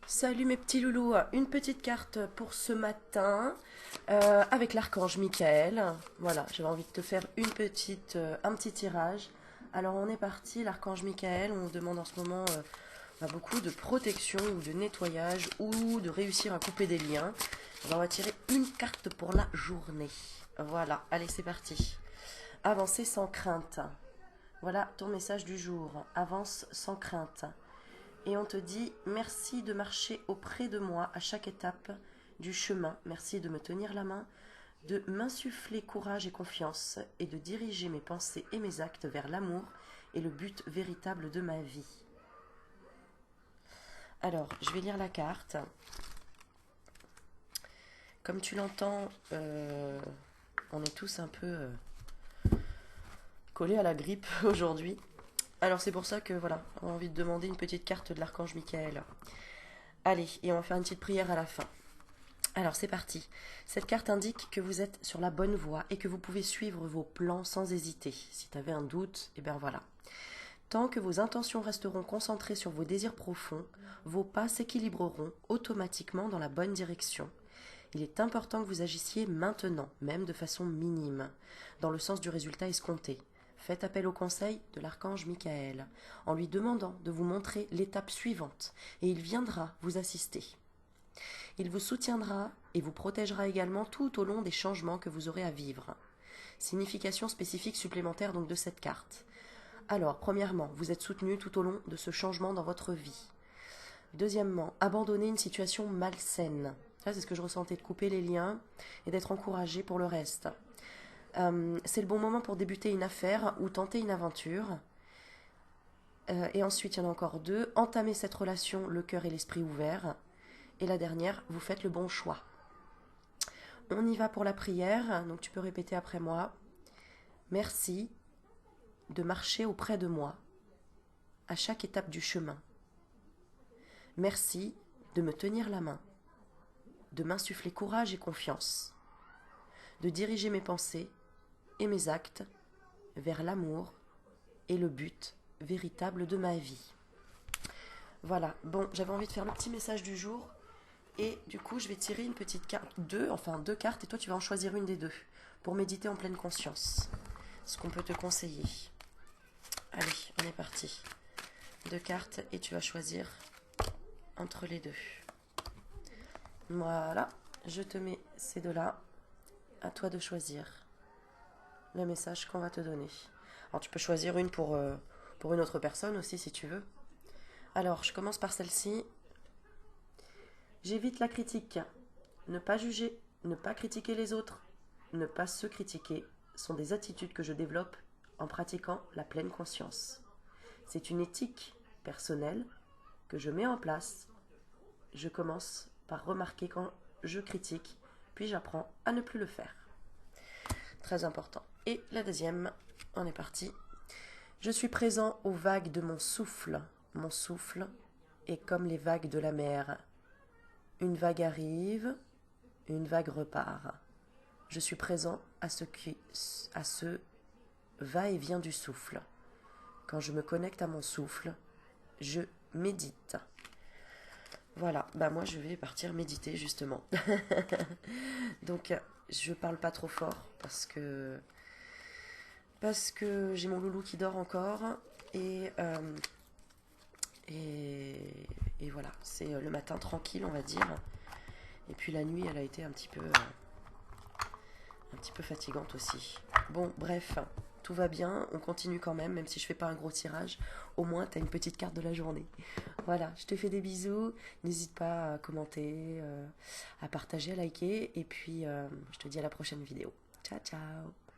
Salut mes petits loulous, une petite carte pour ce matin avec l'archange Michael. Voilà, j'avais envie de te faire un petit tirage. Alors on est parti, l'archange Michael, on demande en ce moment beaucoup de protection ou de nettoyage ou de réussir à couper des liens. Alors, on va tirer une carte pour la journée. Voilà, allez c'est parti. Avancer sans crainte. Voilà ton message du jour, avance sans crainte. Et on te dit merci de marcher auprès de moi à chaque étape du chemin. Merci de me tenir la main, de m'insuffler courage et confiance et de diriger mes pensées et mes actes vers l'amour et le but véritable de ma vie. Alors, je vais lire la carte. Comme tu l'entends, on est tous un peu collés à la grippe aujourd'hui. Alors c'est pour ça que voilà, on a envie de demander une petite carte de l'archange Michael. Allez, et on va faire une petite prière à la fin. Alors c'est parti. Cette carte indique que vous êtes sur la bonne voie et que vous pouvez suivre vos plans sans hésiter. Si tu avais un doute, et bien voilà. Tant que vos intentions resteront concentrées sur vos désirs profonds, vos pas s'équilibreront automatiquement dans la bonne direction. Il est important que vous agissiez maintenant, même de façon minime, dans le sens du résultat escompté. Faites appel au conseil de l'archange Michael, en lui demandant de vous montrer l'étape suivante, et il viendra vous assister. Il vous soutiendra et vous protégera également tout au long des changements que vous aurez à vivre. Signification spécifique supplémentaire donc de cette carte. Alors, premièrement, vous êtes soutenu tout au long de ce changement dans votre vie. Deuxièmement, abandonner une situation malsaine. Ça, c'est ce que je ressentais, de couper les liens et d'être encouragé pour le reste. C'est le bon moment pour débuter une affaire ou tenter une aventure. Et ensuite, il y en a encore deux. Entamer cette relation, le cœur et l'esprit ouverts. Et la dernière, vous faites le bon choix. On y va pour la prière, donc tu peux répéter après moi. Merci de marcher auprès de moi à chaque étape du chemin. Merci de me tenir la main, de m'insuffler courage et confiance, de diriger mes pensées et mes actes vers l'amour et le but véritable de ma vie. Voilà, bon, j'avais envie de faire le petit message du jour et du coup je vais tirer une petite carte, deux cartes, et toi tu vas en choisir une des deux pour méditer en pleine conscience. Ce qu'on peut te conseiller. Allez, on est parti. Deux cartes et tu vas choisir entre les deux. Voilà, je te mets ces deux-là. À toi de choisir le message qu'on va te donner. Alors tu peux choisir une pour une autre personne aussi si tu veux. Alors, je commence par celle-ci. J'évite la critique. Ne pas juger, ne pas critiquer les autres, ne pas se critiquer sont des attitudes que je développe en pratiquant la pleine conscience. C'est une éthique personnelle que je mets en place. Je commence par remarquer quand je critique, puis j'apprends à ne plus le faire. Très important. Et la deuxième, on est parti. Je suis présent aux vagues de mon souffle. Mon souffle est comme les vagues de la mer. Une vague arrive, une vague repart. Je suis présent à ce va-et-vient du souffle. Quand je me connecte à mon souffle, je médite. Voilà, bah moi je vais partir méditer justement. Donc je parle pas trop fort parce que j'ai mon loulou qui dort encore et voilà, c'est le matin tranquille on va dire. Et puis la nuit elle a été un petit peu fatigante aussi. Bon bref, tout va bien, on continue quand même, même si je fais pas un gros tirage, au moins tu as une petite carte de la journée. Voilà, je te fais des bisous, n'hésite pas à commenter, à partager, à liker, et puis je te dis à la prochaine vidéo. Ciao ciao.